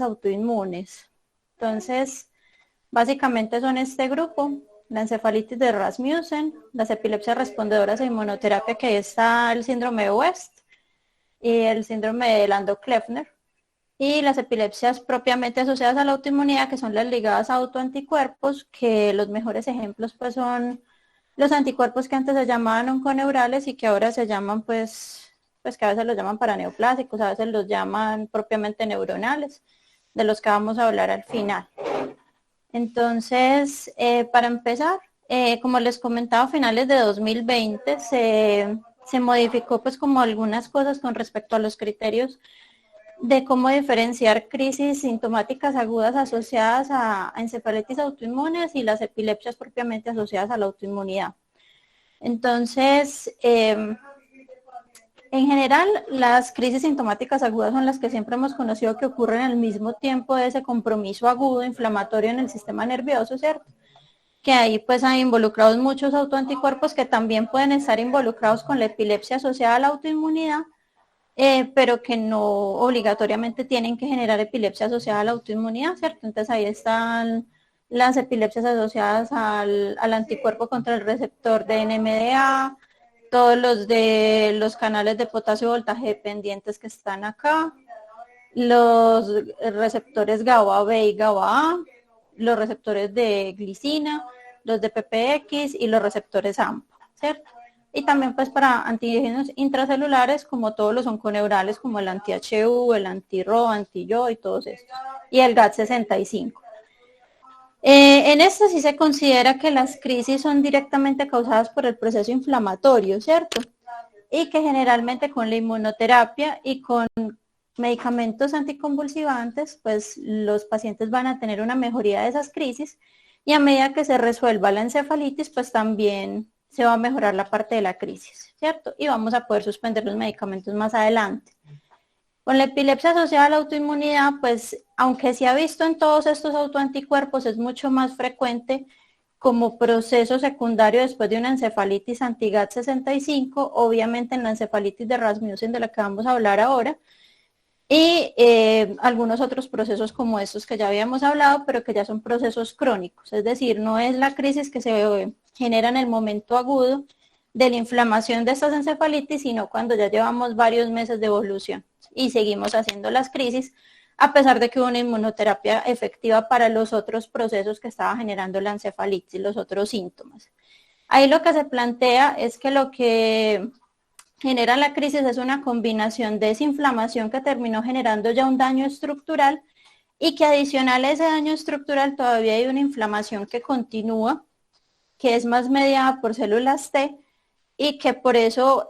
autoinmunes. Entonces, básicamente son este grupo: la encefalitis de Rasmussen, las epilepsias respondedoras a inmunoterapia, que está el síndrome de West y el síndrome de Landau-Kleffner, y las epilepsias propiamente asociadas a la autoinmunidad, que son las ligadas a autoanticuerpos, que los mejores ejemplos pues son los anticuerpos que antes se llamaban onconeurales y que ahora se llaman pues que a veces los llaman paraneoplásicos, a veces los llaman propiamente neuronales, de los que vamos a hablar al final. Entonces, para empezar, como les comentaba, a finales de 2020 se modificó pues como algunas cosas con respecto a los criterios de cómo diferenciar crisis sintomáticas agudas asociadas a encefalitis autoinmunes y las epilepsias propiamente asociadas a la autoinmunidad. Entonces, en general, las crisis sintomáticas agudas son las que siempre hemos conocido, que ocurren al mismo tiempo de ese compromiso agudo inflamatorio en el sistema nervioso, ¿cierto? Que ahí pues hay involucrados muchos autoanticuerpos que también pueden estar involucrados con la epilepsia asociada a la autoinmunidad, pero que no obligatoriamente tienen que generar epilepsia asociada a la autoinmunidad, ¿cierto? Entonces ahí están las epilepsias asociadas al anticuerpo contra el receptor de NMDA, todos los de los canales de potasio voltaje dependientes que están acá, los receptores GABA-B y GABA-A, los receptores de glicina, los de PPX y los receptores AMPA, ¿cierto? Y también pues para antígenos intracelulares, como todos los onconeurales, como el anti-HU, el anti-RO, anti-YO y todos estos, y el GAT65. En esto sí se considera que las crisis son directamente causadas por el proceso inflamatorio, ¿cierto? Y que generalmente con la inmunoterapia y con medicamentos anticonvulsivantes, pues los pacientes van a tener una mejoría de esas crisis, y a medida que se resuelva la encefalitis, pues también se va a mejorar la parte de la crisis, ¿cierto? Y vamos a poder suspender los medicamentos más adelante. Con la epilepsia asociada a la autoinmunidad, pues aunque se ha visto en todos estos autoanticuerpos, es mucho más frecuente como proceso secundario después de una encefalitis anti-GAT65, obviamente en la encefalitis de Rasmussen, de la que vamos a hablar ahora, y algunos otros procesos como estos que ya habíamos hablado, pero que ya son procesos crónicos, es decir, no es la crisis que se genera en el momento agudo de la inflamación de estas encefalitis, sino cuando ya llevamos varios meses de evolución y seguimos haciendo las crisis, a pesar de que hubo una inmunoterapia efectiva para los otros procesos que estaba generando la encefalitis, los otros síntomas. Ahí lo que se plantea es que lo que genera la crisis es una combinación de desinflamación que terminó generando ya un daño estructural, y que adicional a ese daño estructural todavía hay una inflamación que continúa, que es más mediada por células T, y que por eso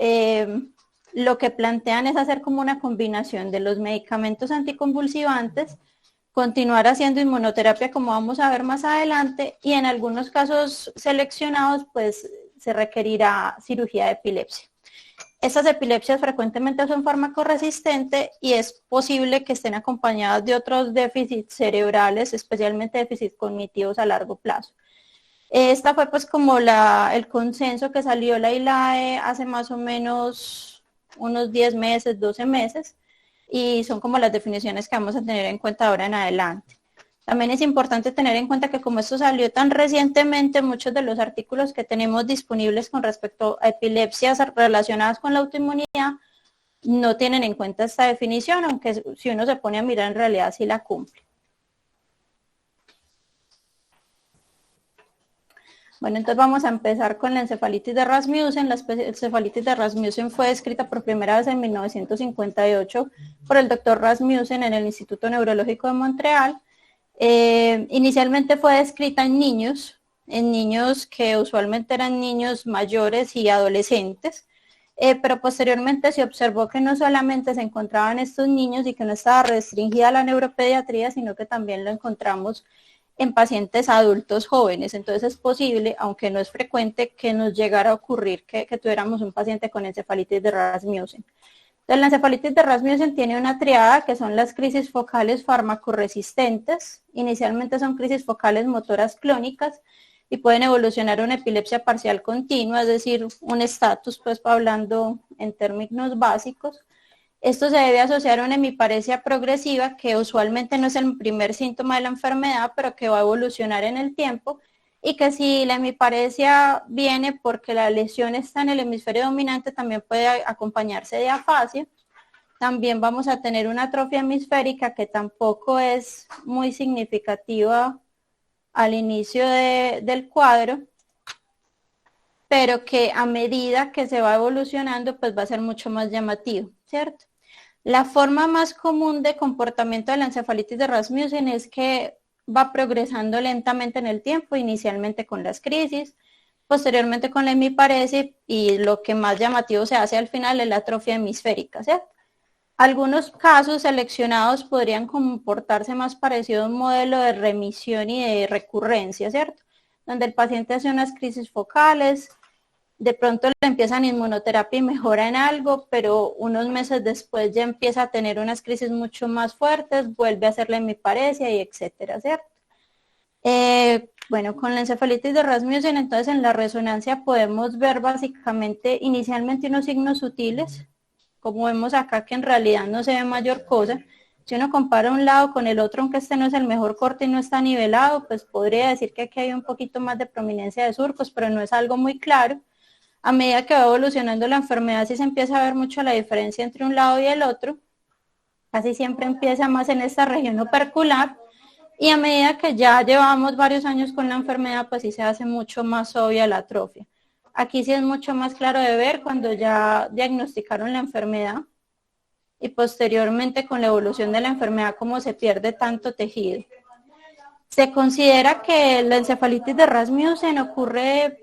lo que plantean es hacer como una combinación de los medicamentos anticonvulsivantes, continuar haciendo inmunoterapia como vamos a ver más adelante, y en algunos casos seleccionados pues se requerirá cirugía de epilepsia. Estas epilepsias frecuentemente son farmacoresistentes y es posible que estén acompañadas de otros déficits cerebrales, especialmente déficits cognitivos a largo plazo. Esta fue pues como el consenso que salió la ILAE hace más o menos unos 10 meses, 12 meses, y son como las definiciones que vamos a tener en cuenta ahora en adelante. También es importante tener en cuenta que como esto salió tan recientemente, muchos de los artículos que tenemos disponibles con respecto a epilepsias relacionadas con la autoinmunidad no tienen en cuenta esta definición, aunque si uno se pone a mirar en realidad sí la cumple. Bueno, entonces vamos a empezar con la encefalitis de Rasmussen. La encefalitis de Rasmussen fue descrita por primera vez en 1958 por el doctor Rasmussen en el Instituto Neurológico de Montreal. Inicialmente fue descrita en niños que usualmente eran niños mayores y adolescentes, pero posteriormente se observó que no solamente se encontraban estos niños y que no estaba restringida a la neuropediatría, sino que también lo encontramos en pacientes adultos jóvenes. Entonces es posible, aunque no es frecuente, que nos llegara a ocurrir que tuviéramos un paciente con encefalitis de Rasmussen. Entonces, la encefalitis de Rasmussen tiene una triada que son las crisis focales farmacoresistentes. Inicialmente son crisis focales motoras clónicas y pueden evolucionar a una epilepsia parcial continua, es decir, un estatus, pues hablando en términos básicos. Esto se debe asociar a una hemiparesia progresiva, que usualmente no es el primer síntoma de la enfermedad, pero que va a evolucionar en el tiempo, y que si la hemiparesia viene porque la lesión está en el hemisferio dominante, también puede acompañarse de afasia. También vamos a tener una atrofia hemisférica que tampoco es muy significativa al inicio del cuadro, pero que a medida que se va evolucionando, pues va a ser mucho más llamativo, ¿cierto? La forma más común de comportamiento de la encefalitis de Rasmussen es que va progresando lentamente en el tiempo, inicialmente con las crisis, posteriormente con la hemiparesia, y lo que más llamativo se hace al final es la atrofia hemisférica, ¿cierto? Algunos casos seleccionados podrían comportarse más parecido a un modelo de remisión y de recurrencia, ¿cierto? Donde el paciente hace unas crisis focales, de pronto le empiezan inmunoterapia y mejora en algo, pero unos meses después ya empieza a tener unas crisis mucho más fuertes, vuelve a hacerle hemiparesia y etcétera, ¿cierto? Bueno, con la encefalitis de Rasmussen, entonces en la resonancia podemos ver básicamente inicialmente unos signos sutiles, como vemos acá, que en realidad no se ve mayor cosa. Si uno compara un lado con el otro, aunque este no es el mejor corte y no está nivelado, pues podría decir que aquí hay un poquito más de prominencia de surcos, pero no es algo muy claro. A medida que va evolucionando la enfermedad, sí se empieza a ver mucho la diferencia entre un lado y el otro. Casi siempre empieza más en esta región opercular, y a medida que ya llevamos varios años con la enfermedad, pues sí se hace mucho más obvia la atrofia. Aquí sí es mucho más claro de ver cuando ya diagnosticaron la enfermedad, y posteriormente con la evolución de la enfermedad, cómo se pierde tanto tejido. Se considera que la encefalitis de Rasmussen ocurre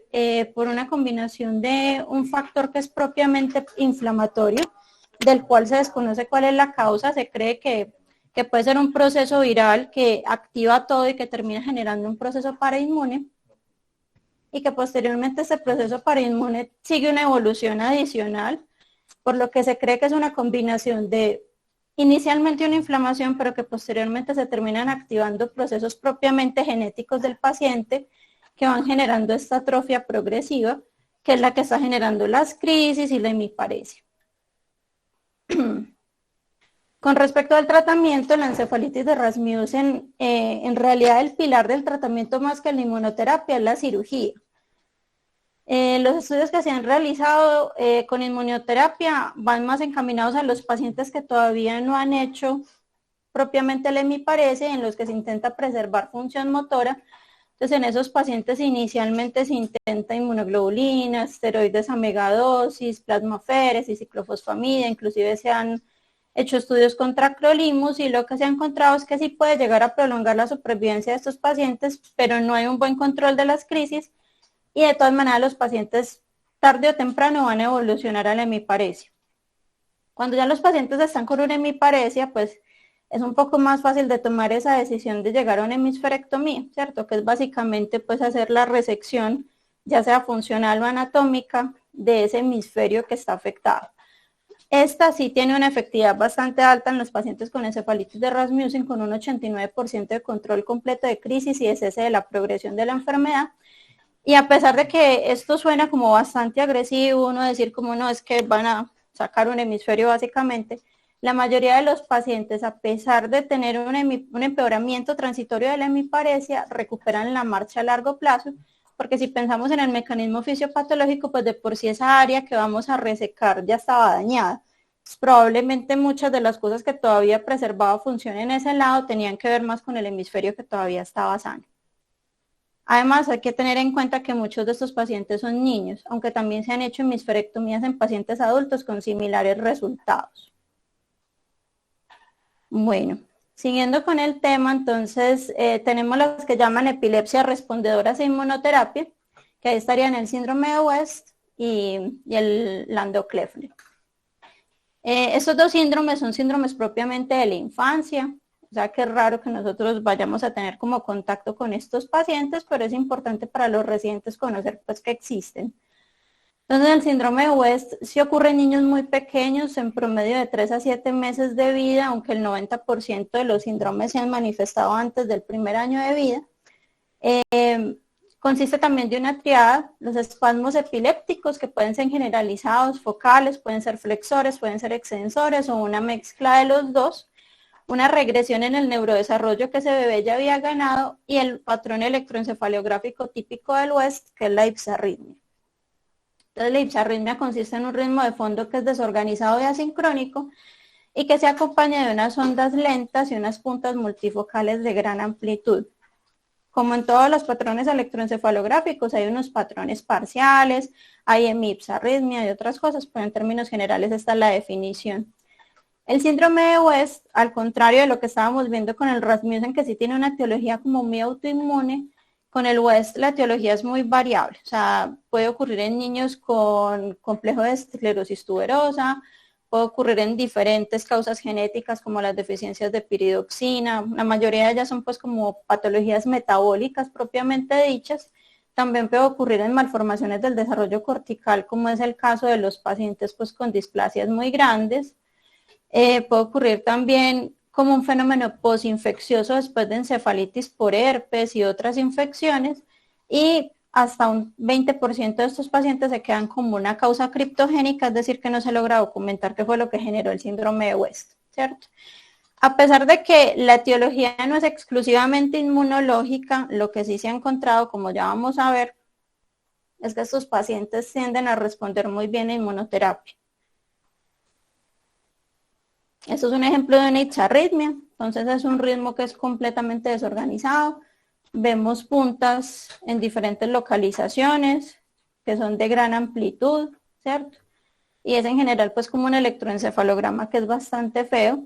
por una combinación de un factor que es propiamente inflamatorio, del cual se desconoce cuál es la causa. Se cree que puede ser un proceso viral que activa todo y que termina generando un proceso parainmune, y que posteriormente ese proceso parainmune sigue una evolución adicional, por lo que se cree que es una combinación de inicialmente una inflamación, pero que posteriormente se terminan activando procesos propiamente genéticos del paciente que van generando esta atrofia progresiva, que es la que está generando las crisis y la hemiparesia. Con respecto al tratamiento, la encefalitis de Rasmussen, en realidad el pilar del tratamiento más que la inmunoterapia es la cirugía. Los estudios que se han realizado con inmunoterapia van más encaminados a los pacientes que todavía no han hecho propiamente la hemiparesia, en los que se intenta preservar función motora. Entonces, en esos pacientes inicialmente se intenta inmunoglobulina, esteroides a megadosis, plasmaféresis, ciclofosfamida, inclusive se han hecho estudios con tacrolimus, y lo que se ha encontrado es que sí puede llegar a prolongar la supervivencia de estos pacientes, pero no hay un buen control de las crisis, y de todas maneras los pacientes tarde o temprano van a evolucionar a la hemiparesia. Cuando ya los pacientes están con una hemiparesia, pues es un poco más fácil de tomar esa decisión de llegar a una hemisferectomía, ¿cierto? Que es básicamente pues hacer la resección, ya sea funcional o anatómica, de ese hemisferio que está afectado. Esta sí tiene una efectividad bastante alta en los pacientes con encefalitis de Rasmussen, con un 89% de control completo de crisis y de cese de la progresión de la enfermedad. Y a pesar de que esto suena como bastante agresivo, uno decir como no, es que van a sacar un hemisferio básicamente, la mayoría de los pacientes, a pesar de tener un empeoramiento transitorio de la hemiparesia, recuperan la marcha a largo plazo, porque si pensamos en el mecanismo fisiopatológico, pues de por sí esa área que vamos a resecar ya estaba dañada. Pues probablemente muchas de las cosas que todavía preservaba función en ese lado tenían que ver más con el hemisferio que todavía estaba sano. Además, hay que tener en cuenta que muchos de estos pacientes son niños, aunque también se han hecho hemisferectomías en pacientes adultos con similares resultados. Bueno, siguiendo con el tema, entonces tenemos las que llaman epilepsia respondedoras a inmunoterapia, que ahí estarían el síndrome de West y el Landau-Kleffner. Estos dos síndromes son síndromes propiamente de la infancia. O sea que es raro que nosotros vayamos a tener como contacto con estos pacientes, pero es importante para los residentes conocer pues que existen. Entonces el síndrome de West sí ocurre en niños muy pequeños, en promedio de 3 a 7 meses de vida, aunque el 90% de los síndromes se han manifestado antes del primer año de vida. Consiste también de una triada, los espasmos epilépticos que pueden ser generalizados, focales, pueden ser flexores, pueden ser extensores o una mezcla de los dos, una regresión en el neurodesarrollo que ese bebé ya había ganado y el patrón electroencefalográfico típico del West, que es la hipsarritmia. Entonces la hipsarritmia consiste en un ritmo de fondo que es desorganizado y asincrónico y que se acompaña de unas ondas lentas y unas puntas multifocales de gran amplitud. Como en todos los patrones electroencefalográficos, hay unos patrones parciales, hay hemipsarritmia y otras cosas, pero en términos generales esta es la definición. El síndrome de West, al contrario de lo que estábamos viendo con el Rasmussen, que sí tiene una etiología como muy autoinmune, con el West la etiología es muy variable. O sea, puede ocurrir en niños con complejo de esclerosis tuberosa, puede ocurrir en diferentes causas genéticas como las deficiencias de piridoxina. La mayoría de ellas son pues como patologías metabólicas propiamente dichas. También puede ocurrir en malformaciones del desarrollo cortical, como es el caso de los pacientes pues con displasias muy grandes. Puede ocurrir también como un fenómeno posinfeccioso después de encefalitis por herpes y otras infecciones, y hasta un 20% de estos pacientes se quedan como una causa criptogénica, es decir, que no se logra documentar qué fue lo que generó el síndrome de West, ¿cierto? A pesar de que la etiología no es exclusivamente inmunológica, lo que sí se ha encontrado, como ya vamos a ver, es que estos pacientes tienden a responder muy bien a inmunoterapia. Esto es un ejemplo de una hipsarritmia, entonces es un ritmo que es completamente desorganizado. Vemos puntas en diferentes localizaciones que son de gran amplitud, ¿cierto? Y es en general pues como un electroencefalograma que es bastante feo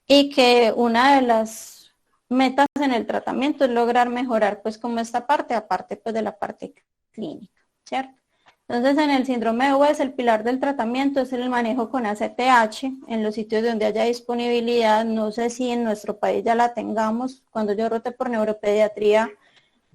y que una de las metas en el tratamiento es lograr mejorar pues como esta parte, aparte pues de la parte clínica, ¿cierto? Entonces, en el síndrome de West, el pilar del tratamiento es el manejo con ACTH en los sitios donde haya disponibilidad. No sé si en nuestro país ya la tengamos. Cuando yo roté por neuropediatría,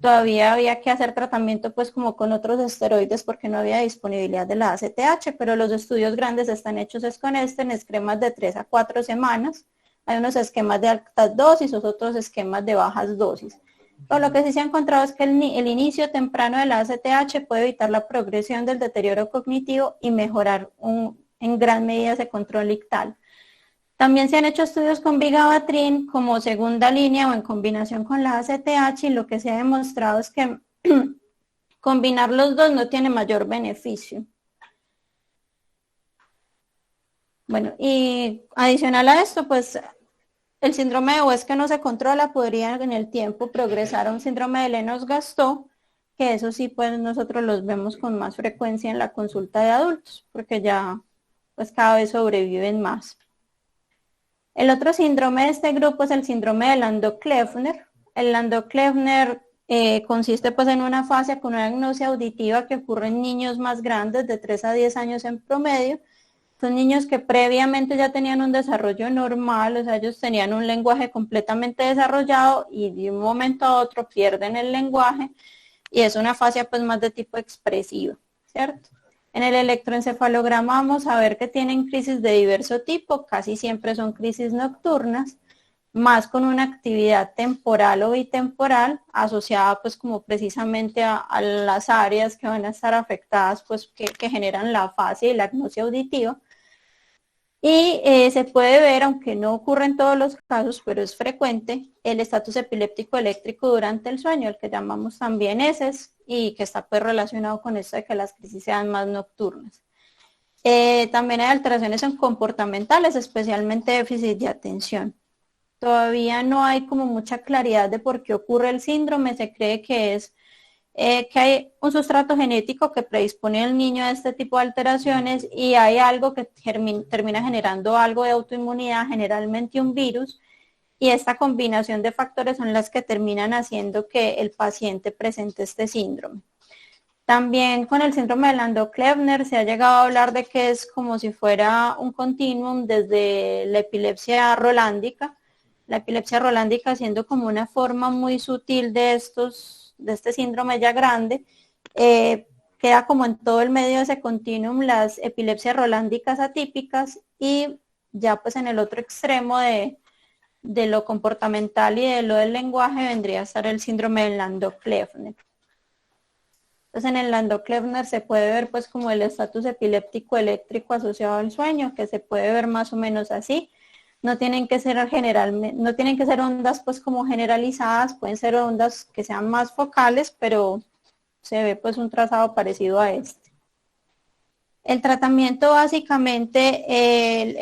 todavía había que hacer tratamiento pues como con otros esteroides porque no había disponibilidad de la ACTH, pero los estudios grandes están hechos es con en esquemas de 3 a 4 semanas. Hay unos esquemas de altas dosis, otros esquemas de bajas dosis. Pero lo que sí se ha encontrado es que el inicio temprano de la ACTH puede evitar la progresión del deterioro cognitivo y mejorar en gran medida ese control ictal. También se han hecho estudios con vigabatrin como segunda línea o en combinación con la ACTH y lo que se ha demostrado es que combinar los dos no tiene mayor beneficio. Bueno, y adicional a esto, pues el síndrome de West que no se controla podría en el tiempo progresar a un síndrome de Lennox-Gastaut, que eso sí, pues nosotros los vemos con más frecuencia en la consulta de adultos, porque ya pues cada vez sobreviven más. El otro síndrome de este grupo es el síndrome de Landau-Kleffner. El Landau-Kleffner consiste pues en una fase con una agnosia auditiva que ocurre en niños más grandes de 3 a 10 años en promedio. Son niños que previamente ya tenían un desarrollo normal, o sea, ellos tenían un lenguaje completamente desarrollado y de un momento a otro pierden el lenguaje y es una fase pues más de tipo expresivo, ¿cierto? En el electroencefalograma vamos a ver que tienen crisis de diverso tipo, casi siempre son crisis nocturnas, más con una actividad temporal o bitemporal asociada pues como precisamente a las áreas que van a estar afectadas pues que generan la fase y la agnosia auditiva. Y se puede ver, aunque no ocurre en todos los casos, pero es frecuente, el estatus epiléptico eléctrico durante el sueño, el que llamamos también ESES, y que está pues relacionado con esto de que las crisis sean más nocturnas. También hay alteraciones comportamentales, especialmente déficit de atención. Todavía no hay como mucha claridad de por qué ocurre el síndrome, se cree que es que hay un sustrato genético que predispone al niño a este tipo de alteraciones y hay algo que termina generando algo de autoinmunidad, generalmente un virus, y esta combinación de factores son las que terminan haciendo que el paciente presente este síndrome. También con el síndrome de Landau-Kleffner se ha llegado a hablar de que es como si fuera un continuum desde la epilepsia rolándica siendo como una forma muy sutil de este síndrome ya grande, queda como en todo el medio de ese continuum las epilepsias rolándicas atípicas y ya pues en el otro extremo de lo comportamental y de lo del lenguaje vendría a estar el síndrome de Landau-Kleffner. Entonces en el Landau-Kleffner se puede ver pues como el estatus epiléptico eléctrico asociado al sueño, que se puede ver más o menos así. No tienen que ser no tienen que ser ondas pues como generalizadas, pueden ser ondas que sean más focales, pero se ve pues un trazado parecido a este. El tratamiento básicamente,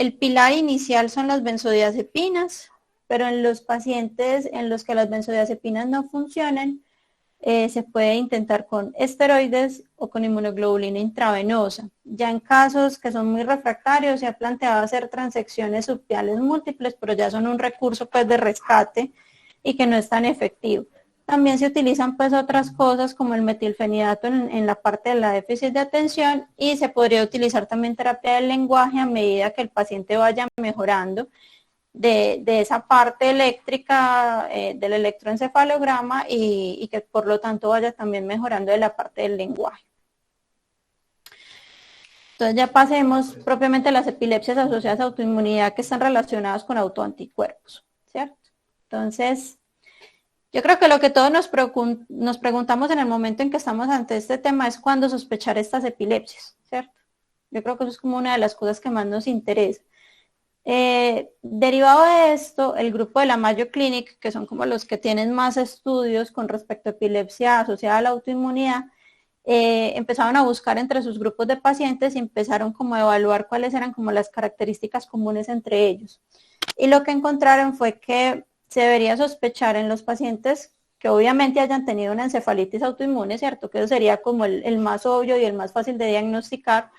el pilar inicial son las benzodiazepinas, pero en los pacientes en los que las benzodiazepinas no funcionan, se puede intentar con esteroides o con inmunoglobulina intravenosa. Ya en casos que son muy refractarios se ha planteado hacer transecciones subpiales múltiples, pero ya son un recurso pues de rescate y que no es tan efectivo. También se utilizan pues otras cosas como el metilfenidato en la parte de la déficit de atención, y se podría utilizar también terapia del lenguaje a medida que el paciente vaya mejorando de esa parte eléctrica del electroencefalograma y que por lo tanto vaya también mejorando de la parte del lenguaje. Entonces ya pasemos propiamente a las epilepsias asociadas a autoinmunidad que están relacionadas con autoanticuerpos, ¿cierto? Entonces, yo creo que lo que todos nos preguntamos en el momento en que estamos ante este tema es cuándo sospechar estas epilepsias, ¿cierto? Yo creo que eso es como una de las cosas que más nos interesa. Derivado de esto, el grupo de la Mayo Clinic, que son como los que tienen más estudios con respecto a epilepsia asociada a la autoinmunidad, empezaron a buscar entre sus grupos de pacientes y empezaron como a evaluar cuáles eran como las características comunes entre ellos. Y lo que encontraron fue que se debería sospechar en los pacientes que obviamente hayan tenido una encefalitis autoinmune, ¿cierto? Que eso sería como el más obvio y el más fácil de diagnosticar.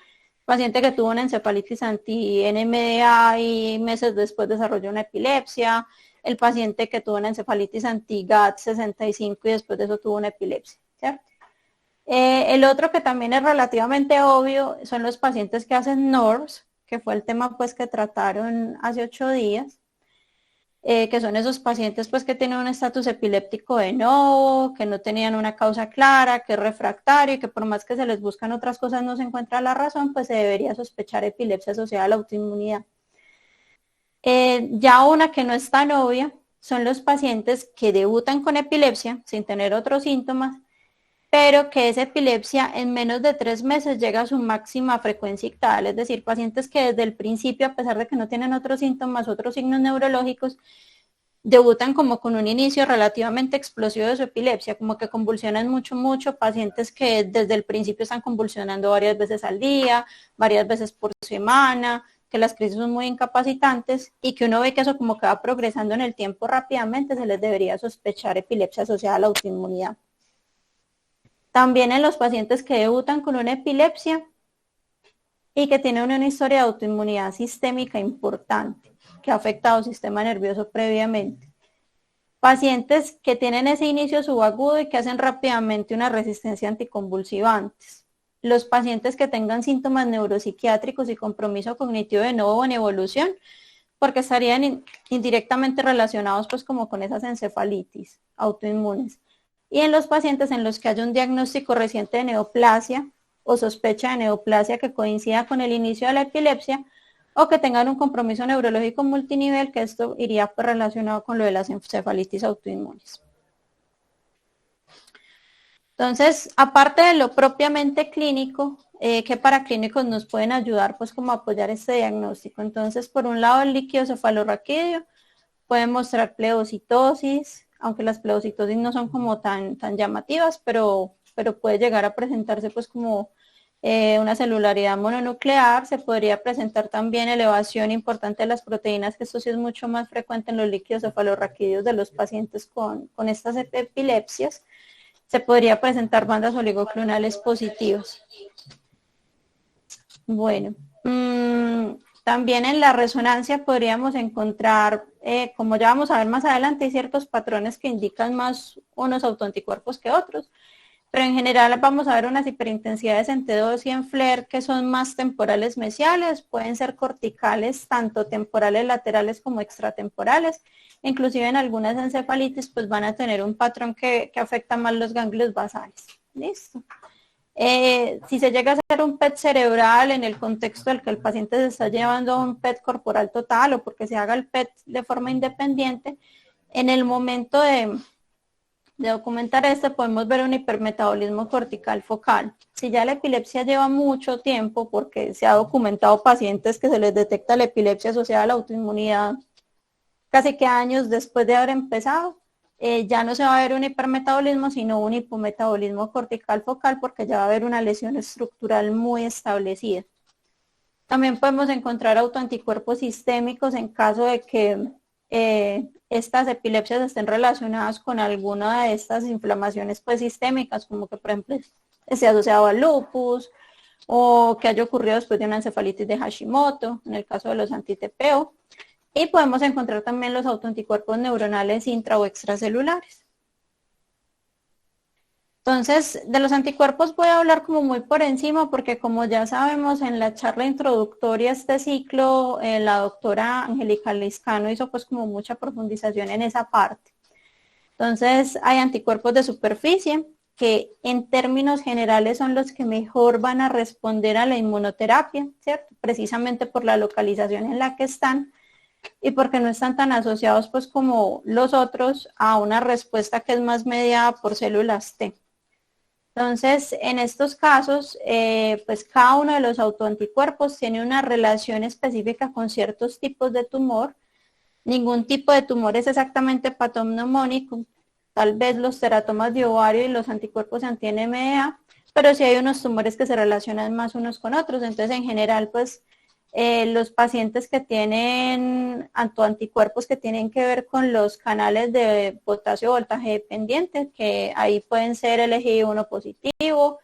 Paciente que tuvo una encefalitis anti-NMDA y meses después desarrolló una epilepsia. El paciente que tuvo una encefalitis anti-GAT65 y después de eso tuvo una epilepsia, ¿cierto? El otro que también es relativamente obvio son los pacientes que hacen NORS, que fue el tema pues que trataron hace 8 días. Que son esos pacientes pues que tienen un estatus epiléptico de nuevo, que no tenían una causa clara, que es refractario y que por más que se les buscan otras cosas no se encuentra la razón, pues se debería sospechar epilepsia asociada a la autoinmunidad. Ya una que no es tan obvia son los pacientes que debutan con epilepsia sin tener otros síntomas, pero que esa epilepsia en menos de 3 meses llega a su máxima frecuencia ictal, es decir, pacientes que desde el principio, a pesar de que no tienen otros síntomas, otros signos neurológicos, debutan como con un inicio relativamente explosivo de su epilepsia, como que convulsionan mucho, pacientes que desde el principio están convulsionando varias veces al día, varias veces por semana, que las crisis son muy incapacitantes y que uno ve que eso como que va progresando en el tiempo rápidamente, se les debería sospechar epilepsia asociada a la autoinmunidad. También en los pacientes que debutan con una epilepsia y que tienen una historia de autoinmunidad sistémica importante, que ha afectado el sistema nervioso previamente. Pacientes que tienen ese inicio subagudo y que hacen rápidamente una resistencia anticonvulsivantes. Los pacientes que tengan síntomas neuropsiquiátricos y compromiso cognitivo de nuevo en evolución, porque estarían indirectamente relacionados pues como con esas encefalitis autoinmunes. Y en los pacientes en los que haya un diagnóstico reciente de neoplasia o sospecha de neoplasia que coincida con el inicio de la epilepsia, o que tengan un compromiso neurológico multinivel, que esto iría pues relacionado con lo de las encefalitis autoinmunes. Entonces, aparte de lo propiamente clínico, que para clínicos nos pueden ayudar pues como a apoyar este diagnóstico. Entonces, por un lado, el líquido cefalorraquídeo puede mostrar pleocitosis, aunque las pleocitosis no son como tan llamativas, pero puede llegar a presentarse pues como una celularidad mononuclear. Se podría presentar también elevación importante de las proteínas, que esto sí es mucho más frecuente en los líquidos cefalorraquídeos de los pacientes con estas epilepsias. Se podría presentar bandas oligoclonales positivas. Bueno, también en la resonancia podríamos encontrar, como ya vamos a ver más adelante, hay ciertos patrones que indican más unos autoanticuerpos que otros, pero en general vamos a ver unas hiperintensidades en T2 y en FLAIR que son más temporales mesiales, pueden ser corticales, tanto temporales laterales como extratemporales, inclusive en algunas encefalitis pues van a tener un patrón que afecta más los ganglios basales. Listo. Si se llega a hacer un PET cerebral en el contexto del que el paciente se está llevando a un PET corporal total o porque se haga el PET de forma independiente, en el momento de de documentar esto, podemos ver un hipermetabolismo cortical focal. Si ya la epilepsia lleva mucho tiempo, porque se ha documentado pacientes que se les detecta la epilepsia asociada a la autoinmunidad casi que años después de haber empezado, ya no se va a ver un hipermetabolismo, sino un hipometabolismo cortical focal, porque ya va a haber una lesión estructural muy establecida. También podemos encontrar autoanticuerpos sistémicos en caso de que estas epilepsias estén relacionadas con alguna de estas inflamaciones pues, sistémicas, como que por ejemplo esté asociado al lupus o que haya ocurrido después de una encefalitis de Hashimoto, en el caso de los anti-TPO. Y podemos encontrar también los autoanticuerpos neuronales intra o extracelulares. Entonces, de los anticuerpos voy a hablar como muy por encima porque como ya sabemos en la charla introductoria a este ciclo, la doctora Angélica Liscano hizo pues como mucha profundización en esa parte. Entonces, hay anticuerpos de superficie que en términos generales son los que mejor van a responder a la inmunoterapia, ¿cierto? Precisamente por la localización en la que están y porque no están tan asociados pues como los otros a una respuesta que es más mediada por células T. Entonces, en estos casos, pues cada uno de los autoanticuerpos tiene una relación específica con ciertos tipos de tumor. Ningún tipo de tumor es exactamente patognomónico, tal vez los teratomas de ovario y los anticuerpos anti-NMDA, pero sí hay unos tumores que se relacionan más unos con otros. Entonces, en general, pues los pacientes que tienen autoanticuerpos que tienen que ver con los canales de potasio voltaje dependiente, que ahí pueden ser LGI1 positivo,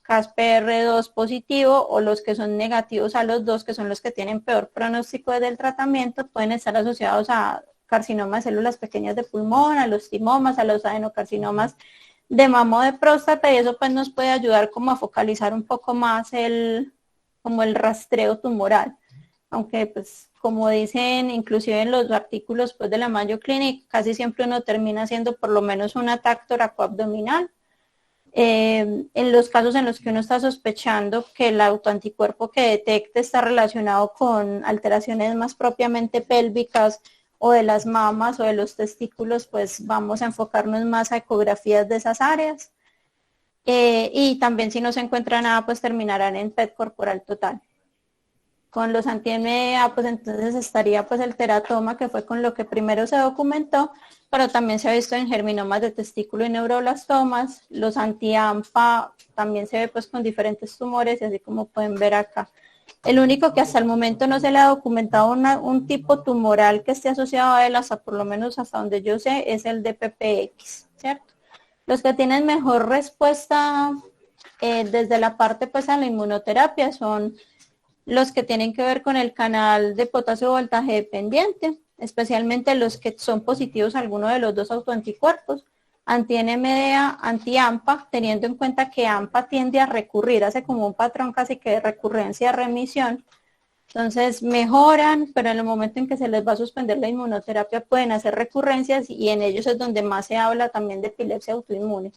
CASPR2 positivo o los que son negativos a los dos, que son los que tienen peor pronóstico desde el tratamiento, pueden estar asociados a carcinoma de células pequeñas de pulmón, a los timomas, a los adenocarcinomas de mama o de próstata, y eso pues nos puede ayudar como a focalizar un poco más como el rastreo tumoral, aunque pues como dicen inclusive en los artículos pues de la Mayo Clinic, casi siempre uno termina haciendo por lo menos un ataque toracoabdominal. En los casos en los que uno está sospechando que el autoanticuerpo que detecte está relacionado con alteraciones más propiamente pélvicas o de las mamas o de los testículos, pues vamos a enfocarnos más a ecografías de esas áreas. Y también si no se encuentra nada, pues terminarán en PET corporal total. Con los anti-MDA, pues entonces estaría pues el teratoma, que fue con lo que primero se documentó, pero también se ha visto en germinomas de testículo y neuroblastomas. Los anti-AMPA también se ve pues con diferentes tumores, y así como pueden ver acá. El único que hasta el momento no se le ha documentado un tipo tumoral que esté asociado a él, hasta por lo menos hasta donde yo sé, es el DPPX, ¿cierto? Los que tienen mejor respuesta desde la parte pues a la inmunoterapia son los que tienen que ver con el canal de potasio voltaje dependiente, especialmente los que son positivos a alguno de los dos autoanticuerpos, anti-NMDA, anti-AMPA, teniendo en cuenta que AMPA tiende a recurrir, hace como un patrón casi que de recurrencia-remisión. Entonces mejoran, pero en el momento en que se les va a suspender la inmunoterapia pueden hacer recurrencias, y en ellos es donde más se habla también de epilepsia autoinmune.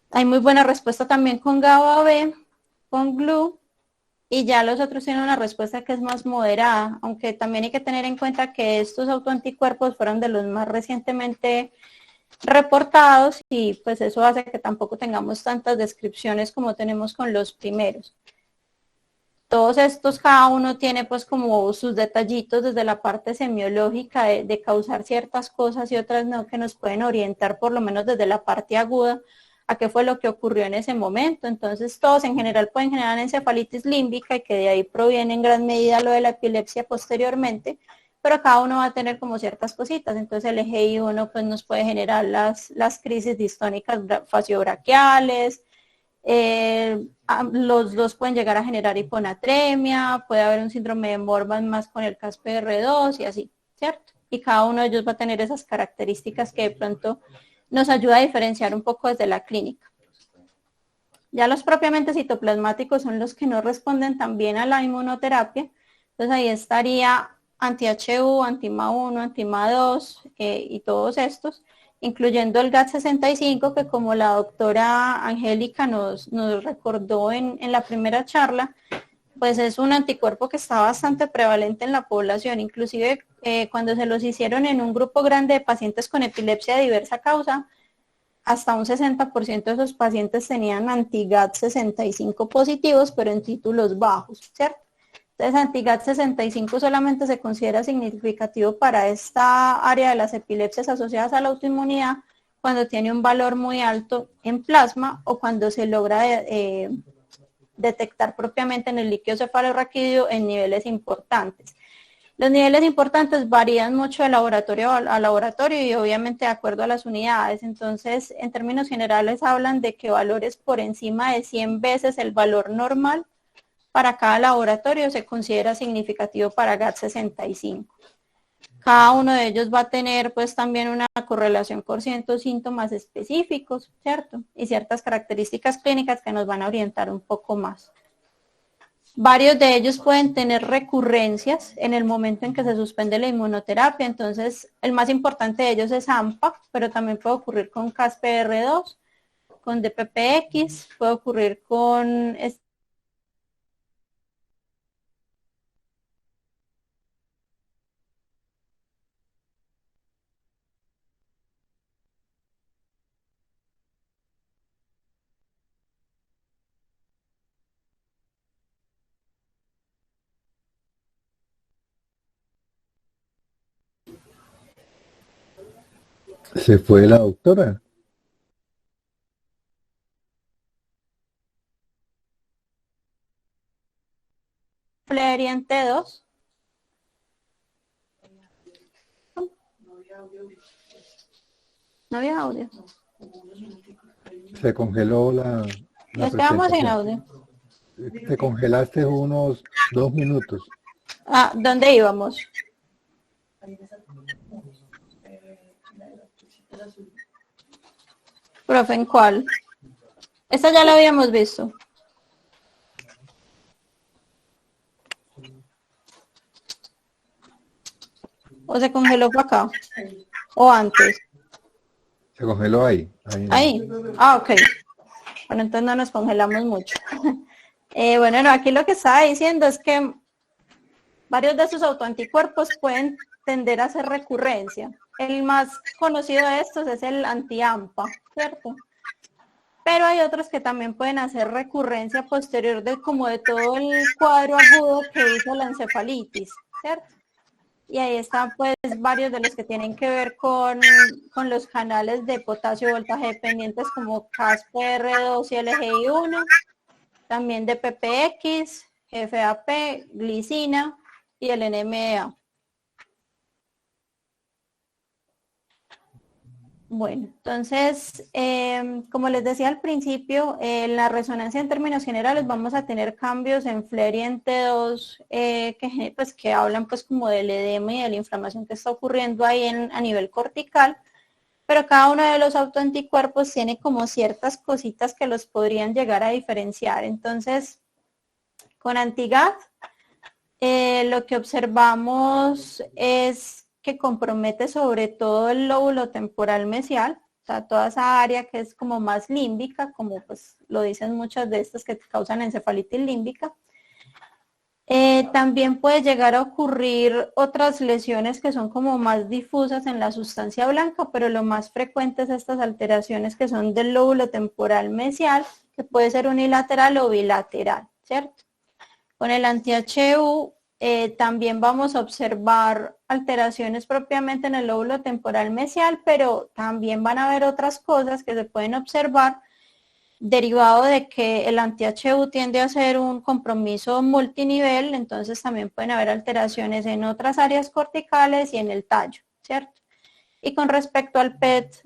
Hay muy buena respuesta también con GABA-B, con GLU, y ya los otros tienen una respuesta que es más moderada, aunque también hay que tener en cuenta que estos autoanticuerpos fueron de los más recientemente reportados, y pues eso hace que tampoco tengamos tantas descripciones como tenemos con los primeros. Todos estos, cada uno tiene pues como sus detallitos desde la parte semiológica de causar ciertas cosas y otras no, que nos pueden orientar por lo menos desde la parte aguda a qué fue lo que ocurrió en ese momento. Entonces todos en general pueden generar encefalitis límbica, y que de ahí proviene en gran medida lo de la epilepsia posteriormente, pero cada uno va a tener como ciertas cositas. Entonces el EGI1 pues nos puede generar las crisis distónicas faciobraquiales, los dos pueden llegar a generar hiponatremia, puede haber un síndrome de Morvan más con el CASPR2 y así, ¿cierto? Y cada uno de ellos va a tener esas características que de pronto nos ayuda a diferenciar un poco desde la clínica. Ya los propiamente citoplasmáticos son los que no responden tan bien a la inmunoterapia. Entonces ahí estaría anti-HU, anti-MA1, anti-MA2 y todos estos, incluyendo el GAT65, que como la doctora Angélica nos recordó en la primera charla, pues es un anticuerpo que está bastante prevalente en la población. Inclusive cuando se los hicieron en un grupo grande de pacientes con epilepsia de diversa causa, hasta un 60% de esos pacientes tenían anti-GAD65 positivos, pero en títulos bajos, ¿cierto? Entonces, anti-GAD65 solamente se considera significativo para esta área de las epilepsias asociadas a la autoinmunidad cuando tiene un valor muy alto en plasma o cuando se logra detectar propiamente en el líquido cefalorraquídeo en niveles importantes. Los niveles importantes varían mucho de laboratorio a laboratorio y obviamente de acuerdo a las unidades. Entonces, en términos generales hablan de que valores por encima de 100 veces el valor normal para cada laboratorio se considera significativo para GAD65. Cada uno de ellos va a tener pues también una correlación con ciertos síntomas específicos, ¿cierto? Y ciertas características clínicas que nos van a orientar un poco más. Varios de ellos pueden tener recurrencias en el momento en que se suspende la inmunoterapia, entonces el más importante de ellos es AMPA, pero también puede ocurrir con CASPR2, con DPPX, puede ocurrir con Se fue la doctora. Flerian T2. No había audio. Se congeló la Nos quedamos sin presentación. audio. Te congelaste unos 2 minutos. Ah, ¿dónde íbamos? Profe, ¿en cuál? Esta ya la habíamos visto. ¿O se congeló por acá? ¿O antes? Se congeló ahí. Ahí. Ah, ok. Bueno, entonces no nos congelamos mucho. Bueno, no, aquí lo que estaba diciendo es que varios de esos autoanticuerpos pueden tender a hacer recurrencia. El más conocido de estos es el anti-AMPA, ¿cierto? Pero hay otros que también pueden hacer recurrencia posterior de como de todo el cuadro agudo que hizo la encefalitis, ¿cierto? Y ahí están pues varios de los que tienen que ver con los canales de potasio voltaje dependientes como CASPR2 y LGI1, también de PPX, FAP, glicina y el NMDA. Bueno, entonces, como les decía al principio, en la resonancia en términos generales vamos a tener cambios en FLAIR y en T2 que hablan pues como del edema y de la inflamación que está ocurriendo ahí a nivel cortical, pero cada uno de los autoanticuerpos tiene como ciertas cositas que los podrían llegar a diferenciar. Entonces, con anti-GAD, lo que observamos es que compromete sobre todo el lóbulo temporal mesial, o sea, toda esa área que es como más límbica, como pues lo dicen muchas de estas que causan encefalitis límbica. También puede llegar a ocurrir otras lesiones que son como más difusas en la sustancia blanca, pero lo más frecuente es estas alteraciones que son del lóbulo temporal mesial, que puede ser unilateral o bilateral, ¿cierto? Con el anti-HU también vamos a observar alteraciones propiamente en el lóbulo temporal mesial, pero también van a haber otras cosas que se pueden observar derivado de que el anti-HU tiende a ser un compromiso multinivel, entonces también pueden haber alteraciones en otras áreas corticales y en el tallo, ¿cierto? Y con respecto al PET,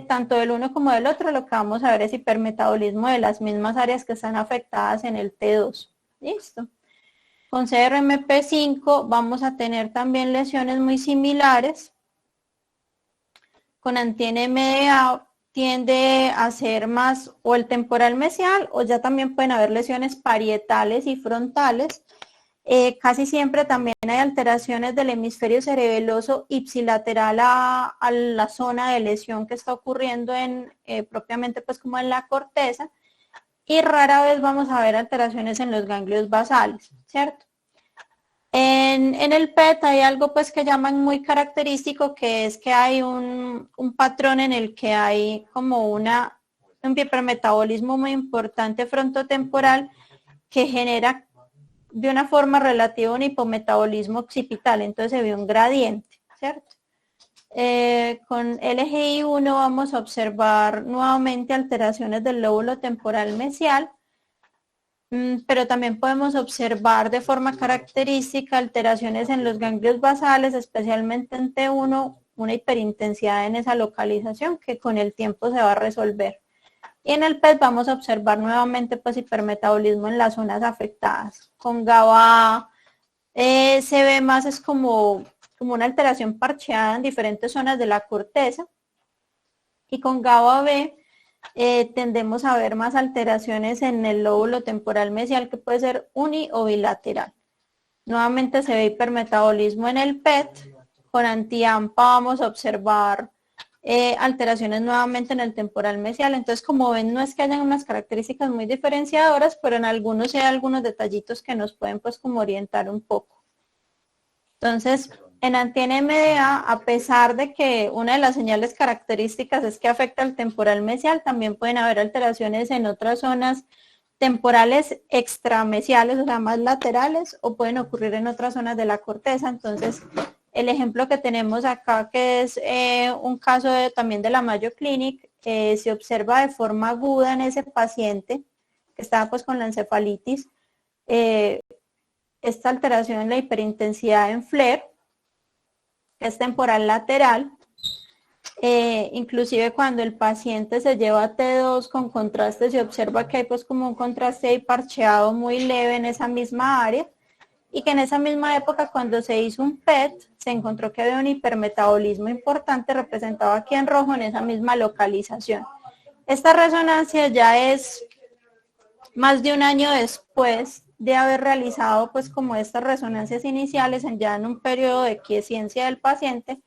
tanto del uno como del otro, lo que vamos a ver es hipermetabolismo de las mismas áreas que están afectadas en el T2. Listo. Con CRMP5 vamos a tener también lesiones muy similares. Con anti-NMDA tiende a ser más o el temporal mesial o ya también pueden haber lesiones parietales y frontales. Casi siempre también hay alteraciones del hemisferio cerebeloso ipsilateral a la zona de lesión que está ocurriendo propiamente pues como en la corteza. Y rara vez vamos a ver alteraciones en los ganglios basales, ¿cierto? En el PET hay algo pues que llaman muy característico, que es que hay un patrón en el que hay como un hipermetabolismo muy importante frontotemporal que genera de una forma relativa un hipometabolismo occipital, entonces se ve un gradiente, ¿cierto? Con LGI1 vamos a observar nuevamente alteraciones del lóbulo temporal mesial, pero también podemos observar de forma característica alteraciones en los ganglios basales, especialmente en T1, una hiperintensidad en esa localización que con el tiempo se va a resolver. Y en el PET vamos a observar nuevamente pues hipermetabolismo en las zonas afectadas. Con GABA se ve más, es como una alteración parcheada en diferentes zonas de la corteza. Y con GABA B tendemos a ver más alteraciones en el lóbulo temporal mesial, que puede ser uni o bilateral. Nuevamente se ve hipermetabolismo en el PET. Con anti-AMPA vamos a observar alteraciones nuevamente en el temporal mesial. Entonces, como ven, no es que hayan unas características muy diferenciadoras, pero en algunos hay algunos detallitos que nos pueden pues como orientar un poco. Entonces, en anti-NMDA, a pesar de que una de las señales características es que afecta al temporal mesial, también pueden haber alteraciones en otras zonas temporales extramesiales, o sea, más laterales, o pueden ocurrir en otras zonas de la corteza. Entonces, el ejemplo que tenemos acá, que es un caso también de la Mayo Clinic, se observa de forma aguda en ese paciente que estaba pues con la encefalitis, esta alteración en la hiperintensidad en FLAIR, que es temporal lateral, inclusive cuando el paciente se lleva a T2 con contraste, se observa que hay pues como un contraste ahí parcheado muy leve en esa misma área, y que en esa misma época, cuando se hizo un PET, se encontró que había un hipermetabolismo importante representado aquí en rojo en esa misma localización. Esta resonancia ya es más de un año después de haber realizado pues como estas resonancias iniciales ya en un periodo de quiescencia del paciente,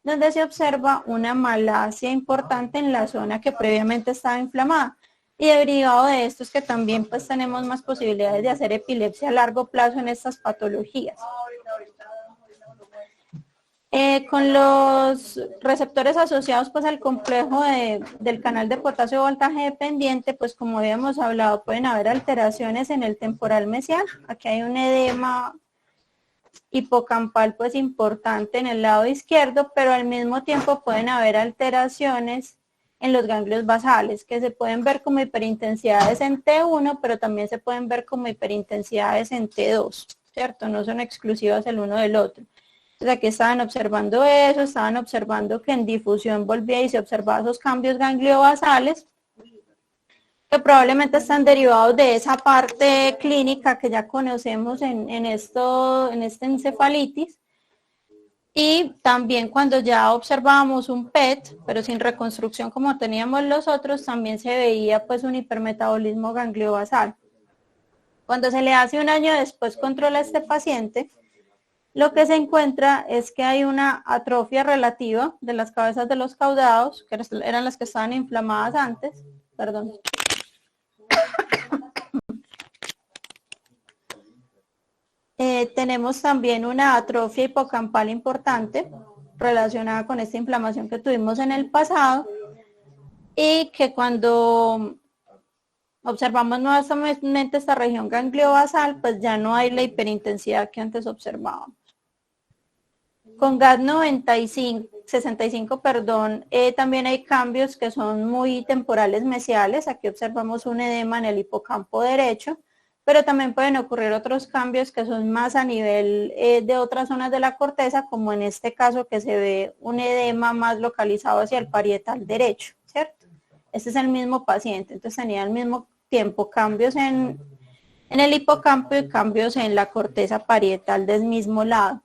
donde se observa una malasia importante en la zona que previamente estaba inflamada. Y derivado de esto es que también pues tenemos más posibilidades de hacer epilepsia a largo plazo en estas patologías. Con los receptores asociados pues al complejo del canal de potasio voltaje dependiente, pues como habíamos hablado, pueden haber alteraciones en el temporal mesial. Aquí hay un edema hipocampal pues importante en el lado izquierdo, pero al mismo tiempo pueden haber alteraciones en los ganglios basales, que se pueden ver como hiperintensidades en T1, pero también se pueden ver como hiperintensidades en T2, ¿cierto? No son exclusivas el uno del otro. Entonces aquí estaban observando eso, estaban observando que en difusión volvía y se observaban esos cambios gangliobasales, que probablemente están derivados de esa parte clínica que ya conocemos en esta encefalitis. Y también cuando ya observábamos un PET, pero sin reconstrucción como teníamos los otros, también se veía pues un hipermetabolismo gangliobasal. Cuando se le hace un año después control a este paciente, lo que se encuentra es que hay una atrofia relativa de las cabezas de los caudados, que eran las que estaban inflamadas antes, perdón. Tenemos también una atrofia hipocampal importante relacionada con esta inflamación que tuvimos en el pasado, y que cuando observamos nuevamente esta región gangliobasal, pues ya no hay la hiperintensidad que antes observábamos. Con GAD 65, también hay cambios que son muy temporales mesiales. Aquí observamos un edema en el hipocampo derecho, pero también pueden ocurrir otros cambios que son más a nivel de otras zonas de la corteza, como en este caso que se ve un edema más localizado hacia el parietal derecho, ¿cierto? Este es el mismo paciente, entonces tenía al mismo tiempo cambios en el hipocampo y cambios en la corteza parietal del mismo lado.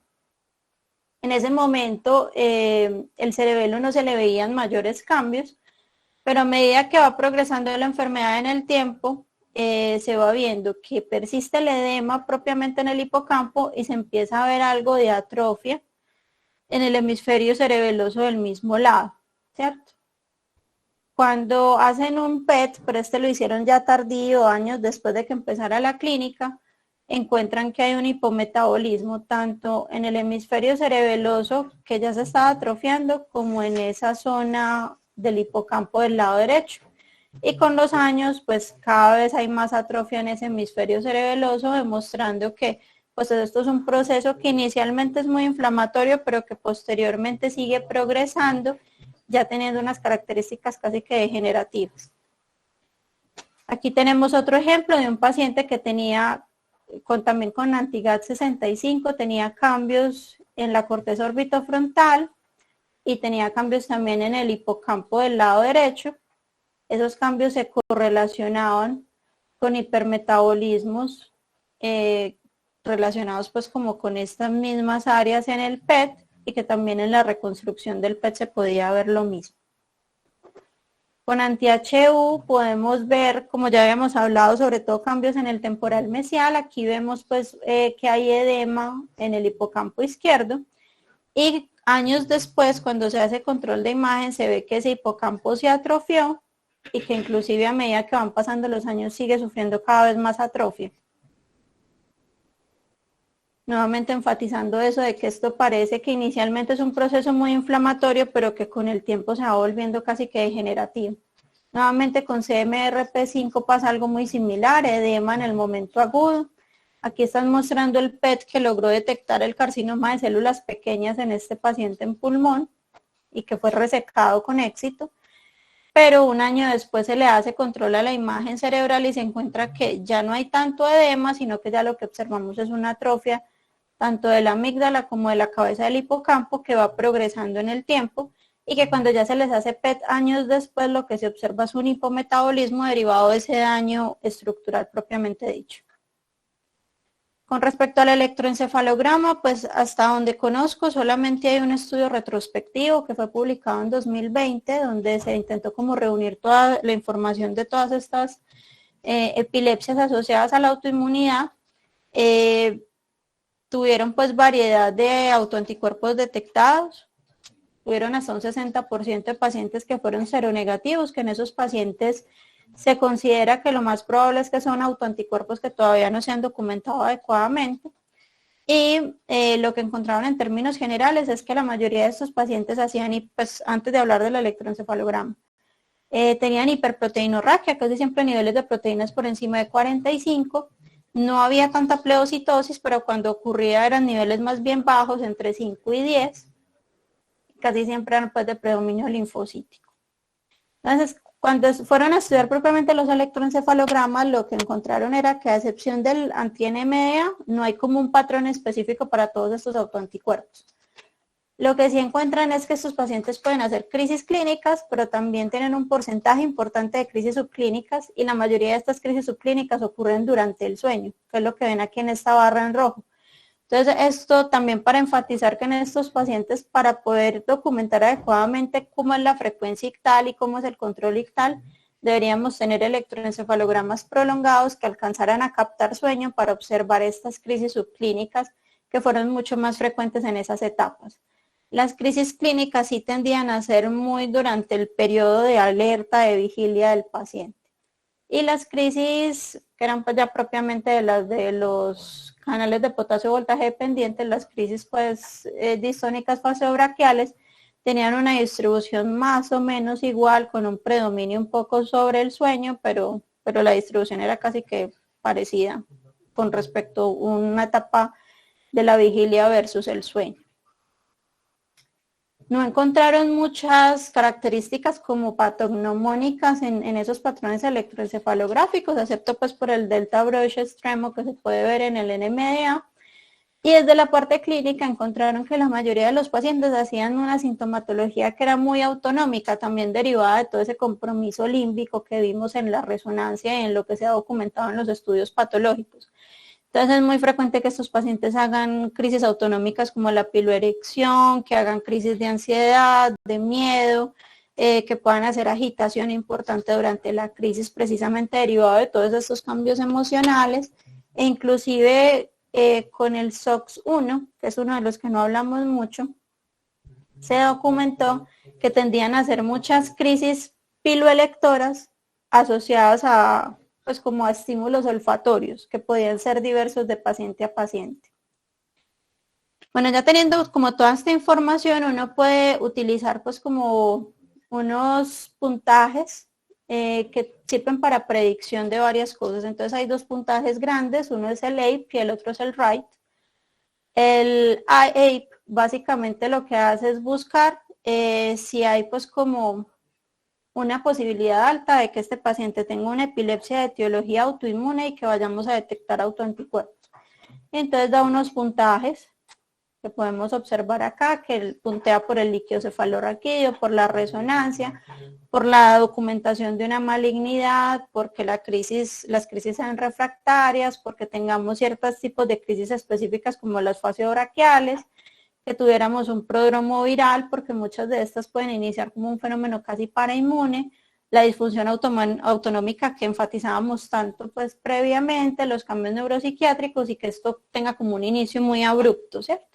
En ese momento el cerebelo no se le veían mayores cambios, pero a medida que va progresando la enfermedad en el tiempo, se va viendo que persiste el edema propiamente en el hipocampo y se empieza a ver algo de atrofia en el hemisferio cerebeloso del mismo lado, ¿cierto? Cuando hacen un PET, pero este lo hicieron ya tardío, años después de que empezara la clínica, encuentran que hay un hipometabolismo tanto en el hemisferio cerebeloso, que ya se estaba atrofiando, como en esa zona del hipocampo del lado derecho. Y con los años, pues cada vez hay más atrofia en ese hemisferio cerebeloso, demostrando que pues esto es un proceso que inicialmente es muy inflamatorio, pero que posteriormente sigue progresando, ya teniendo unas características casi que degenerativas. Aquí tenemos otro ejemplo de un paciente que tenía, también con anti-GAD65, tenía cambios en la corteza orbitofrontal y tenía cambios también en el hipocampo del lado derecho. Esos cambios se correlacionaban con hipermetabolismos relacionados pues como con estas mismas áreas en el PET, y que también en la reconstrucción del PET se podía ver lo mismo. Con anti-HU podemos ver, como ya habíamos hablado, sobre todo cambios en el temporal mesial. Aquí vemos pues que hay edema en el hipocampo izquierdo, y años después, cuando se hace control de imagen, se ve que ese hipocampo se atrofió y que inclusive a medida que van pasando los años sigue sufriendo cada vez más atrofia. Nuevamente enfatizando eso de que esto parece que inicialmente es un proceso muy inflamatorio, pero que con el tiempo se va volviendo casi que degenerativo. Nuevamente con CMRP5 pasa algo muy similar, edema en el momento agudo. Aquí están mostrando el PET que logró detectar el carcinoma de células pequeñas en este paciente en pulmón y que fue resecado con éxito. Pero un año después se le hace control a la imagen cerebral y se encuentra que ya no hay tanto edema, sino que ya lo que observamos es una atrofia tanto de la amígdala como de la cabeza del hipocampo, que va progresando en el tiempo, y que cuando ya se les hace PET años después, lo que se observa es un hipometabolismo derivado de ese daño estructural propiamente dicho. Con respecto al electroencefalograma, pues hasta donde conozco solamente hay un estudio retrospectivo que fue publicado en 2020, donde se intentó como reunir toda la información de todas estas epilepsias asociadas a la autoinmunidad. Tuvieron pues variedad de autoanticuerpos detectados, tuvieron hasta un 60% de pacientes que fueron seronegativos, que en esos pacientes se considera que lo más probable es que son autoanticuerpos que todavía no se han documentado adecuadamente. Y lo que encontraron en términos generales es que la mayoría de estos pacientes hacían, pues antes de hablar del electroencefalograma, tenían hiperproteinorragia, casi siempre niveles de proteínas por encima de 45. No había tanta pleocitosis, pero cuando ocurría eran niveles más bien bajos, entre 5 y 10. Casi siempre eran pues de predominio linfocítico. Entonces, cuando fueron a estudiar propiamente los electroencefalogramas, lo que encontraron era que a excepción del anti-NMDA, no hay como un patrón específico para todos estos autoanticuerpos. Lo que sí encuentran es que estos pacientes pueden hacer crisis clínicas, pero también tienen un porcentaje importante de crisis subclínicas, y la mayoría de estas crisis subclínicas ocurren durante el sueño, que es lo que ven aquí en esta barra en rojo. Entonces, esto también para enfatizar que en estos pacientes, para poder documentar adecuadamente cómo es la frecuencia ictal y cómo es el control ictal, deberíamos tener electroencefalogramas prolongados que alcanzaran a captar sueño para observar estas crisis subclínicas que fueron mucho más frecuentes en esas etapas. Las crisis clínicas sí tendían a ser muy durante el periodo de alerta, de vigilia del paciente. Y las crisis, que eran pues ya propiamente de los canales de potasio voltaje dependientes, las crisis pues distónicas faseobraquiales, tenían una distribución más o menos igual, con un predominio un poco sobre el sueño, pero la distribución era casi que parecida con respecto a una etapa de la vigilia versus el sueño. No encontraron muchas características como patognomónicas en esos patrones electroencefalográficos, excepto pues por el delta Broch extremo que se puede ver en el NMDA. Y desde la parte clínica encontraron que la mayoría de los pacientes hacían una sintomatología que era muy autonómica, también derivada de todo ese compromiso límbico que vimos en la resonancia y en lo que se ha documentado en los estudios patológicos. Entonces es muy frecuente que estos pacientes hagan crisis autonómicas como la piloerección, que hagan crisis de ansiedad, de miedo, que puedan hacer agitación importante durante la crisis, precisamente derivado de todos estos cambios emocionales, e inclusive con el SOX1, que es uno de los que no hablamos mucho, se documentó que tendían a hacer muchas crisis piloelectoras asociadas a pues como a estímulos olfatorios, que podían ser diversos de paciente a paciente. Bueno, ya teniendo como toda esta información, uno puede utilizar pues como unos puntajes que sirven para predicción de varias cosas. Entonces hay dos puntajes grandes, uno es el APE y el otro es el RITE. El APE básicamente lo que hace es buscar si hay pues como una posibilidad alta de que este paciente tenga una epilepsia de etiología autoinmune y que vayamos a detectar autoanticuerpos. Entonces da unos puntajes que podemos observar acá, que puntea por el líquido cefalorraquídeo, por la resonancia, por la documentación de una malignidad, porque las crisis sean refractarias, porque tengamos ciertos tipos de crisis específicas como las faseobraquiales, que tuviéramos un prodromo viral, porque muchas de estas pueden iniciar como un fenómeno casi parainmune, la disfunción autonómica que enfatizábamos tanto pues previamente, los cambios neuropsiquiátricos y que esto tenga como un inicio muy abrupto, ¿cierto?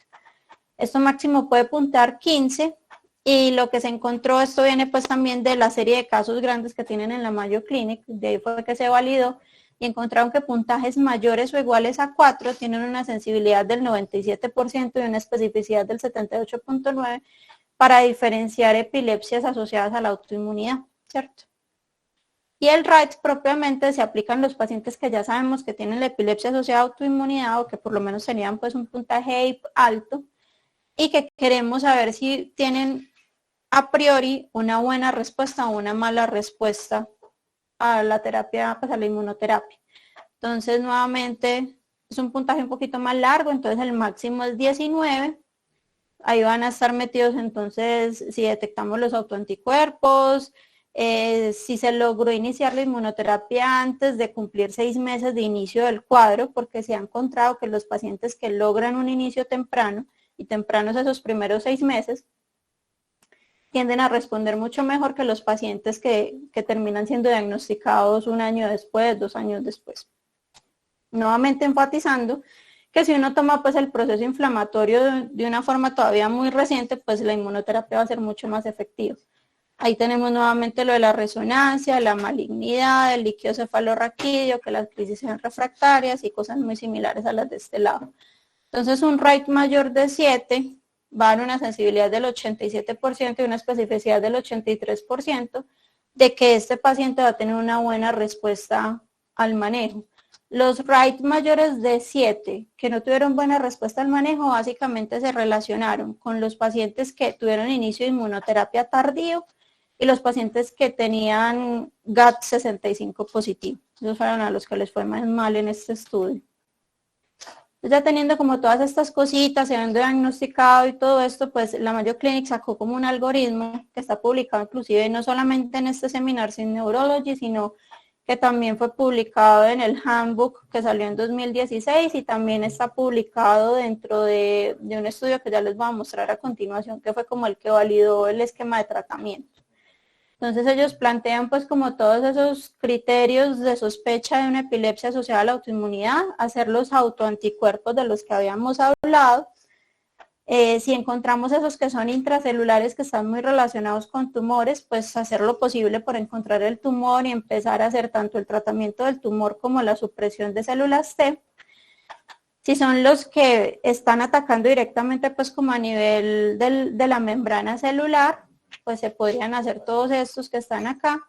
Esto máximo puede puntar 15 y lo que se encontró, esto viene pues también de la serie de casos grandes que tienen en la Mayo Clinic, de ahí fue que se validó y encontraron que puntajes mayores o iguales a 4 tienen una sensibilidad del 97% y una especificidad del 78.9% para diferenciar epilepsias asociadas a la autoinmunidad, ¿cierto? Y el RITE propiamente se aplica en los pacientes que ya sabemos que tienen la epilepsia asociada a autoinmunidad o que por lo menos tenían pues un puntaje alto y que queremos saber si tienen a priori una buena respuesta o una mala respuesta a la terapia, pues a la inmunoterapia. Entonces, nuevamente, es un puntaje un poquito más largo, entonces el máximo es 19. Ahí van a estar metidos entonces si detectamos los autoanticuerpos, si se logró iniciar la inmunoterapia antes de cumplir 6 meses de inicio del cuadro, porque se ha encontrado que los pacientes que logran un inicio temprano, y tempranos esos primeros 6 meses, tienden a responder mucho mejor que los pacientes que terminan siendo diagnosticados 1 año después, 2 años después. Nuevamente enfatizando que si uno toma pues el proceso inflamatorio de una forma todavía muy reciente, pues la inmunoterapia va a ser mucho más efectiva. Ahí tenemos nuevamente lo de la resonancia, la malignidad, el líquido cefalorraquídeo, que las crisis sean refractarias y cosas muy similares a las de este lado. Entonces un RITE mayor de 7 va a dar una sensibilidad del 87% y una especificidad del 83% de que este paciente va a tener una buena respuesta al manejo. Los RITE mayores de 7 que no tuvieron buena respuesta al manejo básicamente se relacionaron con los pacientes que tuvieron inicio de inmunoterapia tardío y los pacientes que tenían GAT65 positivo. Esos fueron a los que les fue más mal en este estudio. Ya teniendo como todas estas cositas, se han diagnosticado y todo esto, pues la Mayo Clinic sacó como un algoritmo que está publicado inclusive no solamente en este Seminar in Neurology, sino que también fue publicado en el Handbook que salió en 2016 y también está publicado dentro de un estudio que ya les voy a mostrar a continuación, que fue como el que validó el esquema de tratamiento. Entonces ellos plantean pues como todos esos criterios de sospecha de una epilepsia asociada a la autoinmunidad, hacer los autoanticuerpos de los que habíamos hablado. Si encontramos esos que son intracelulares que están muy relacionados con tumores, pues hacer lo posible por encontrar el tumor y empezar a hacer tanto el tratamiento del tumor como la supresión de células T. Si son los que están atacando directamente pues como a nivel de la membrana celular, pues se podrían hacer todos estos que están acá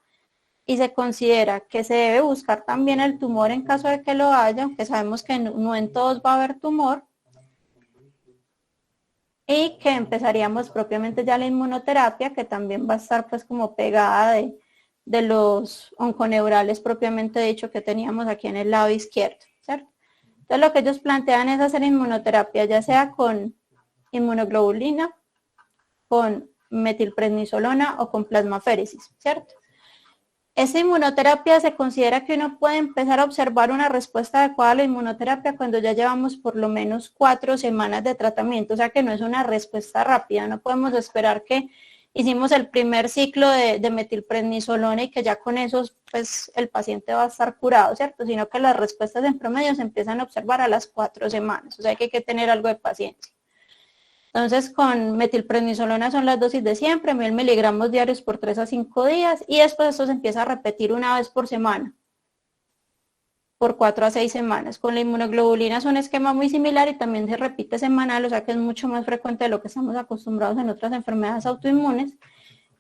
y se considera que se debe buscar también el tumor en caso de que lo haya, aunque sabemos que no en todos va a haber tumor, y que empezaríamos propiamente ya la inmunoterapia, que también va a estar pues como pegada de los onconeurales propiamente dicho que teníamos aquí en el lado izquierdo, ¿cierto? Entonces lo que ellos plantean es hacer inmunoterapia ya sea con inmunoglobulina, con metilprednisolona o con plasmaféresis, ¿cierto? Esta inmunoterapia se considera que uno puede empezar a observar una respuesta adecuada a la inmunoterapia cuando ya llevamos por lo menos 4 semanas de tratamiento, o sea que no es una respuesta rápida, no podemos esperar que hicimos el primer ciclo de metilprednisolona y que ya con eso pues el paciente va a estar curado, ¿cierto? Sino que las respuestas en promedio se empiezan a observar a las 4 semanas, o sea que hay que tener algo de paciencia. Entonces con metilprednisolona son las dosis de siempre, 1000 miligramos diarios por 3 a 5 días y después esto se empieza a repetir una vez por semana. por 4 a 6 semanas. Con la inmunoglobulina es un esquema muy similar y también se repite semanal, o sea que es mucho más frecuente de lo que estamos acostumbrados en otras enfermedades autoinmunes.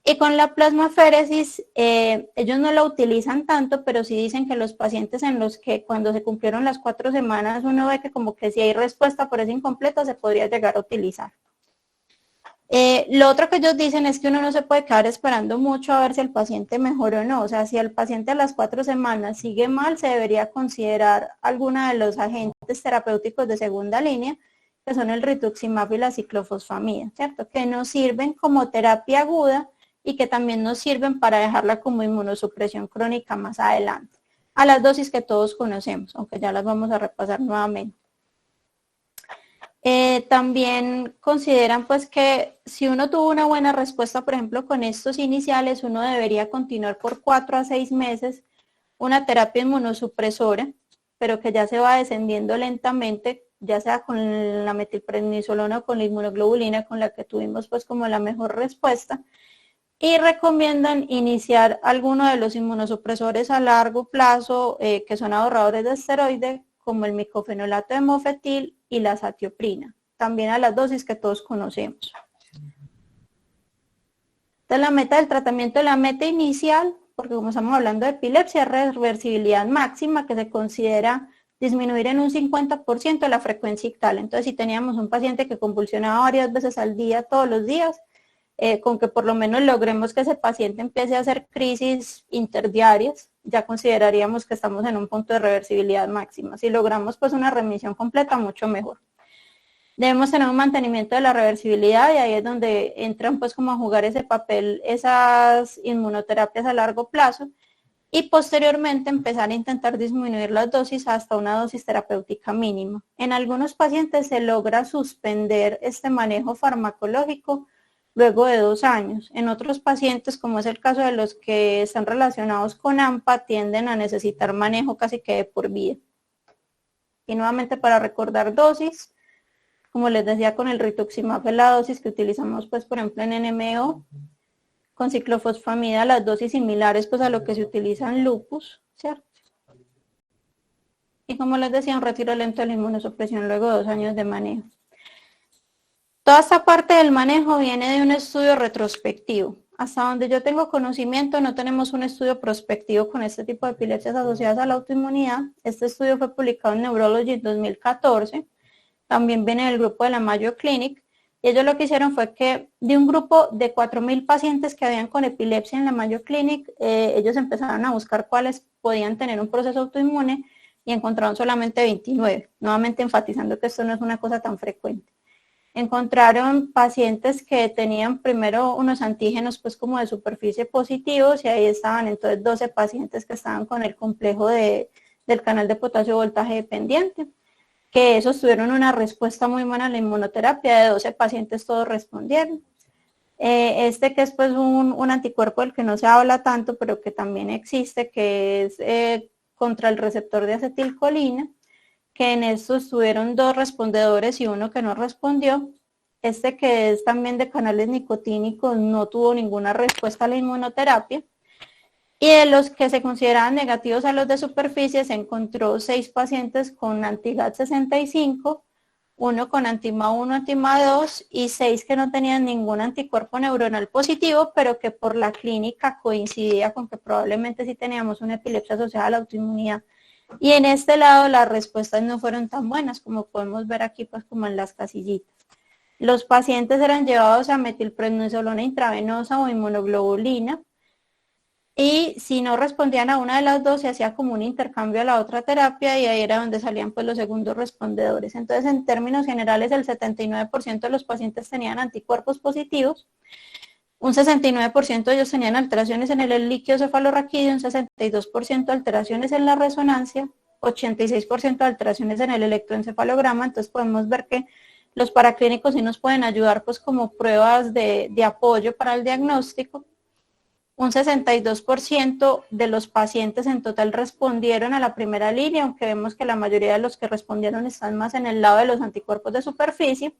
Y con la plasmaféresis, ellos no la utilizan tanto, pero sí dicen que los pacientes en los que cuando se cumplieron las 4 semanas, uno ve que como que si hay respuesta por esa incompleta, se podría llegar a utilizar. Lo otro que ellos dicen es que uno no se puede quedar esperando mucho a ver si el paciente mejora o no. O sea, si el paciente a las 4 semanas sigue mal, se debería considerar alguno de los agentes terapéuticos de segunda línea, que son el rituximab y la ciclofosfamida, ¿cierto? Que nos sirven como terapia aguda y que también nos sirven para dejarla como inmunosupresión crónica más adelante, a las dosis que todos conocemos, aunque ya las vamos a repasar nuevamente. También consideran pues que si uno tuvo una buena respuesta, por ejemplo, con estos iniciales, uno debería continuar por 4 a 6 meses una terapia inmunosupresora, pero que ya se va descendiendo lentamente, ya sea con la metilprednisolona o con la inmunoglobulina, con la que tuvimos pues como la mejor respuesta, y recomiendan iniciar alguno de los inmunosupresores a largo plazo que son ahorradores de esteroide, como el micofenolato de mofetil y la satioprina, también a las dosis que todos conocemos. Entonces la meta del tratamiento, la meta inicial, porque como estamos hablando de epilepsia, es reversibilidad máxima, que se considera disminuir en un 50% la frecuencia ictal. Entonces si teníamos un paciente que convulsionaba varias veces al día, todos los días, con que por lo menos logremos que ese paciente empiece a hacer crisis interdiarias, ya consideraríamos que estamos en un punto de reversibilidad máxima. Si logramos pues una remisión completa, mucho mejor. Debemos tener un mantenimiento de la reversibilidad y ahí es donde entran pues como a jugar ese papel esas inmunoterapias a largo plazo y posteriormente empezar a intentar disminuir las dosis hasta una dosis terapéutica mínima. En algunos pacientes se logra suspender este manejo farmacológico luego de 2 años. En otros pacientes, como es el caso de los que están relacionados con AMPA, tienden a necesitar manejo casi que de por vida. Y nuevamente para recordar dosis, como les decía con el rituximab es la dosis que utilizamos pues por ejemplo en NMO, con ciclofosfamida las dosis similares pues a lo que se utiliza en lupus, ¿cierto? Y como les decía, un retiro lento de la inmunosupresión luego de 2 años de manejo. Toda esta parte del manejo viene de un estudio retrospectivo. Hasta donde yo tengo conocimiento, no tenemos un estudio prospectivo con este tipo de epilepsias asociadas a la autoinmunidad. Este estudio fue publicado en Neurology en 2014. También viene del grupo de la Mayo Clinic. Y ellos lo que hicieron fue que de un grupo de 4.000 pacientes que habían con epilepsia en la Mayo Clinic, ellos empezaron a buscar cuáles podían tener un proceso autoinmune y encontraron solamente 29. Nuevamente enfatizando que esto no es una cosa tan frecuente. Encontraron pacientes que tenían primero unos antígenos pues como de superficie positivos y ahí estaban entonces 12 pacientes que estaban con el complejo del canal de potasio voltaje dependiente, que esos tuvieron una respuesta muy buena a la inmunoterapia, de 12 pacientes todos respondieron. Este que es pues un anticuerpo del que no se habla tanto pero que también existe, que es contra el receptor de acetilcolina, que en estos tuvieron 2 respondedores y 1 que no respondió. Este que es también de canales nicotínicos no tuvo ninguna respuesta a la inmunoterapia. Y de los que se consideraban negativos a los de superficie, se encontró 6 pacientes con anti-GAT65, 1 con anti-MA1, anti-MA2 y 6 que no tenían ningún anticuerpo neuronal positivo, pero que por la clínica coincidía con que probablemente sí teníamos una epilepsia asociada a la autoinmunidad. Y en este lado las respuestas no fueron tan buenas, como podemos ver aquí, pues como en las casillitas. Los pacientes eran llevados a metilprednisolona intravenosa o inmunoglobulina, y si no respondían a una de las dos, se hacía como un intercambio a la otra terapia y ahí era donde salían pues los segundos respondedores. Entonces, en términos generales, el 79% de los pacientes tenían anticuerpos positivos, un 69% de ellos tenían alteraciones en el líquido cefalorraquídeo, un 62% alteraciones en la resonancia, 86% alteraciones en el electroencefalograma. Entonces podemos ver que los paraclínicos sí nos pueden ayudar pues como pruebas de apoyo para el diagnóstico. Un 62% de los pacientes en total respondieron a la primera línea, aunque vemos que la mayoría de los que respondieron están más en el lado de los anticuerpos de superficie.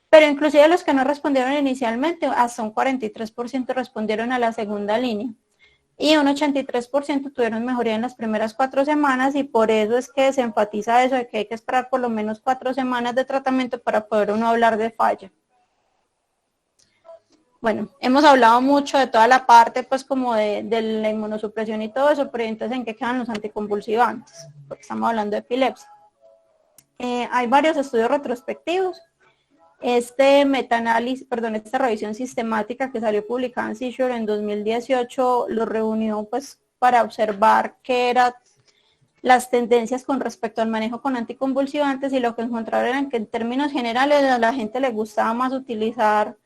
Pero inclusive los que no respondieron inicialmente, hasta un 43% respondieron a la segunda línea. y un 83% tuvieron mejoría en las primeras 4 semanas, y por eso es que se enfatiza eso de que hay que esperar por lo menos 4 semanas de tratamiento para poder uno hablar de falla. Bueno, hemos hablado mucho de toda la parte pues como de la inmunosupresión y todo eso, pero entonces ¿en qué quedan los anticonvulsivantes? Porque estamos hablando de epilepsia. Hay varios estudios retrospectivos. Esta revisión sistemática que salió publicada en Seizure en 2018 lo reunió pues para observar qué eran las tendencias con respecto al manejo con anticonvulsivantes, y lo que encontraron era que en términos generales a la gente le gustaba más utilizar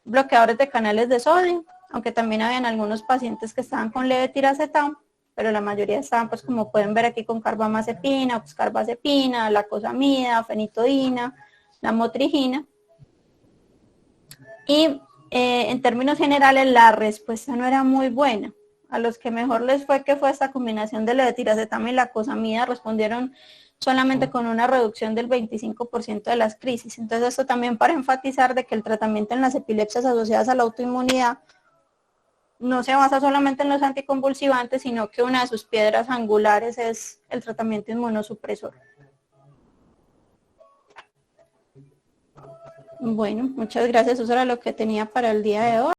bloqueadores de canales de sodio, aunque también habían algunos pacientes que estaban con levetiracetam, pero la mayoría estaban, pues como pueden ver aquí, con carbamazepina, oxcarbazepina, lacosamida, fenitoína, lamotrigina. Y en términos generales la respuesta no era muy buena. A los que mejor les fue, que fue esta combinación de levetiracetam y lacosamida, respondieron solamente con una reducción del 25% de las crisis. Entonces esto también para enfatizar de que el tratamiento en las epilepsias asociadas a la autoinmunidad no se basa solamente en los anticonvulsivantes, sino que una de sus piedras angulares es el tratamiento inmunosupresor. Bueno, muchas gracias. Eso era lo que tenía para el día de hoy.